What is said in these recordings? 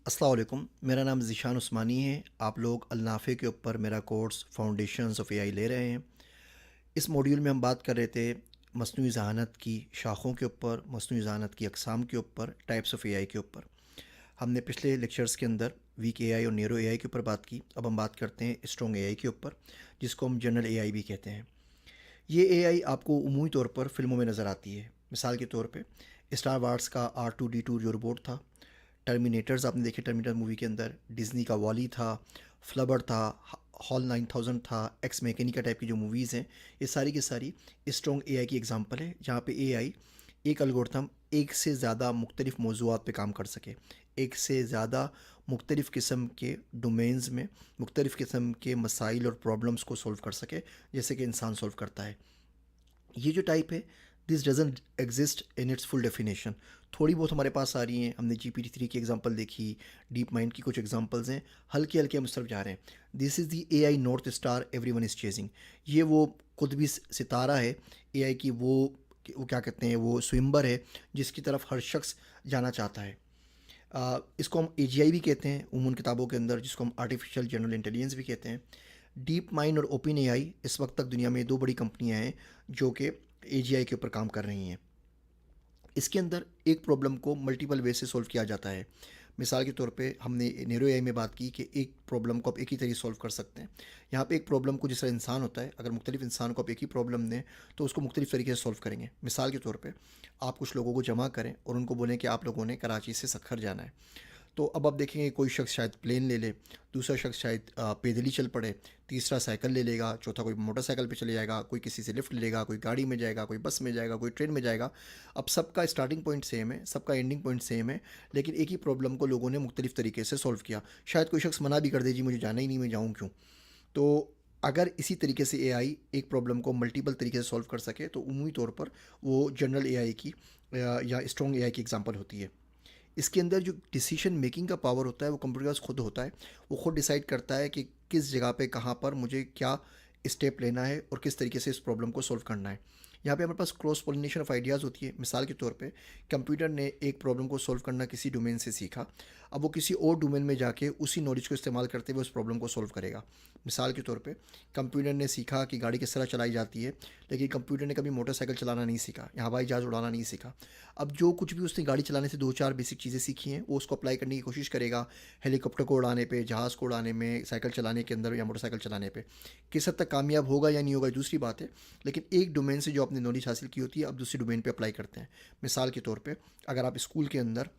अस्सलाम वालेकुम। मेरा नाम ज़ीशान उस्मानी है। आप लोग अल-नाफ़े के ऊपर मेरा कोर्स फाउंडेशंस ऑफ़ एआई ले रहे हैं। इस मॉड्यूल में हम बात कर रहे थे मस्नूई ज़हानत की शाखों के ऊपर, मस्नूई ज़हानत की अक़साम के ऊपर, टाइप्स ऑफ़ एआई के ऊपर। हमने पिछले लेक्चर्स के अंदर वीक एआई और नैरो एआई के ऊपर बात की। अब हम बात करते हैं स्ट्रॉन्ग एआई के ऊपर, जिसको हम जनरल एआई भी कहते हैं। ये एआई आपको उमूमी तौर पर फ़िल्मों में नज़र आती है। मिसाल के तौर पे स्टार वार्स का R2-D2 जो रोबोट था, टर्मिनेटर्स आपने देखे टर्मिनेटर मूवी के अंदर, डिज़नी का वॉली था, फ्लबर था, हॉल 9000 था, एक्स मैकेनिका टाइप की जो मूवीज़ हैं, ये सारी की सारी स्ट्रॉन्ग एआई की एग्जांपल है, जहाँ पे एआई एक एल्गोरिथम एक से ज़्यादा मुख्तलिफ़ मौज़ूआत पे काम कर सके, एक से ज़्यादा मुख्तलिफ़ किस्म के डोमेन्स में मुख्तलिफ़ किस्म के मसाइल और प्रॉब्लम्स को सॉल्व कर सके, जैसे कि इंसान सॉल्व करता है। ये जो टाइप है, this doesn't exist in its full definition. थोड़ी बहुत हमारे पास आ रही हैं, हमने GPT-3 की एग्जांपल देखी, डीप माइंड की कुछ एग्जांपल्स हैं, हल्के हल्के हम उस तरफ जा रहे हैं। This is the AI north star everyone is chasing. ये वो कुतुबी सितारा है एआई की, वो क्या कहते हैं, वो स्विम्बर है जिसकी तरफ हर शख्स जाना चाहता है। इसको हम AGI भी कहते हैं उन किताबों के अंदर, जिसको हम आर्टिफिशियल जनरल इंटेलिजेंस भी कहते हैं। डीप माइंड और ओपन एआई इस वक्त तक दुनिया में दो बड़ी कंपनियां हैं जो कि AGI के ऊपर काम कर रही हैं। इसके अंदर एक प्रॉब्लम को मल्टीपल वे से सॉल्व किया जाता है। मिसाल के तौर पे हमने नैरो एआई में बात की कि एक प्रॉब्लम को आप एक ही तरीके सॉल्व कर सकते हैं। यहाँ पे एक प्रॉब्लम को जिस तरह इंसान होता है, अगर मुख्तलिफ इंसान को आप एक ही प्रॉब्लम दें तो उसको मुख्तलिफ तरीके से सॉल्व करेंगे। मिसाल के तौर पे आप कुछ लोगों को जमा करें और उनको बोलें कि आप लोगों ने कराची से सखर जाना है। तो अब आप देखेंगे कोई शख्स शायद प्लेन ले ले, दूसरा शख्स शायद पैदल ही चल पड़े, तीसरा साइकिल ले लेगा, चौथा कोई मोटरसाइकिल पे चले जाएगा, कोई किसी से लिफ्ट ले लेगा, कोई गाड़ी में जाएगा, कोई बस में जाएगा, कोई ट्रेन में जाएगा। अब सबका स्टार्टिंग पॉइंट सेम है, सबका एंडिंग पॉइंट सेम है, लेकिन एक ही प्रॉब्लम को लोगों ने मुख्तलिफ तरीके से सॉल्व किया। शायद कोई शख्स मना भी कर दे, जी मुझे जाना ही नहीं, मैं जाऊँ क्यों। तो अगर इसी तरीके से एआई एक प्रॉब्लम को मल्टीपल तरीके से सॉल्व कर सके तो उमूमी तौर पर वो जनरल एआई की या स्ट्रॉन्ग एआई की एग्जांपल होती है। इसके अंदर जो डिसीजन मेकिंग का पावर होता है वो कंप्यूटर के पास खुद होता है। वो खुद डिसाइड करता है कि किस जगह पे कहाँ पर मुझे क्या स्टेप लेना है और किस तरीके से इस प्रॉब्लम को सॉल्व करना है। यहाँ पे हमारे पास क्रॉस पोलिनेशन ऑफ आइडियाज़ होती है। मिसाल के तौर पे कंप्यूटर ने एक प्रॉब्लम को सॉल्व करना किसी डोमेन से सीखा, अब वो किसी और डोमेन में जाके उसी नॉलेज को इस्तेमाल करते हुए उस प्रॉब्लम को सॉल्व करेगा। मिसाल के तौर पे कंप्यूटर ने सीखा कि गाड़ी किस तरह चलाई जाती है, लेकिन कंप्यूटर ने कभी मोटरसाइकिल चलाना नहीं सीखा या हवाई जहाज़ उड़ाना नहीं सीखा। अब जो कुछ भी उसने गाड़ी चलाने से दो चार बेसिक चीज़ें सीखी हैं वो उसको अप्लाई करने की कोशिश करेगा हेलीकॉप्टर को उड़ाने पे, जहाज़ को उड़ाने में, साइकिल चलाने के अंदर या मोटरसाइकिल चलाने पे। किस हद तक कामयाब होगा या नहीं होगा ये दूसरी बात है, लेकिन एक डोमेन से जो आपने नॉलेज हासिल की होती है अब दूसरी डोमेन पे अप्लाई करते हैं। मिसाल के तौर पे अगर आप स्कूल के अंदर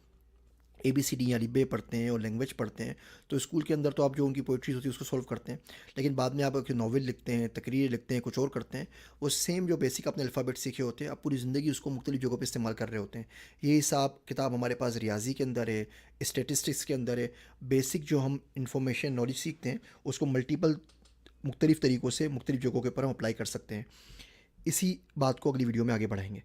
ABCD या लिबे पढ़ते हैं और लैंग्वेज पढ़ते हैं, तो स्कूल के अंदर तो आप जो उनकी पोइट्रीज होती है उसको सॉल्व करते हैं, लेकिन बाद में आप नॉवल लिखते हैं, तकरीर लिखते हैं, कुछ और करते हैं, वो सेम जो बेसिक अपने अल्फ़ाबेट सीखे होते हैं आप पूरी ज़िंदगी उसको मुख्तलिफ जगहों पर इस्तेमाल कर रहे होते हैं। ये हिसाब किताब हमारे पास रियाजी के अंदर है, स्टेटिस्टिक्स के अंदर है। बेसिक जो हम इंफॉर्मेशन नॉलेज सीखते हैं उसको मल्टीपल मुख्तलिफ तरीक़ों से मुख्तलिफ जगहों के ऊपर हम अप्लाई कर सकते हैं। इसी बात को अगली वीडियो में आगे बढ़ाएंगे।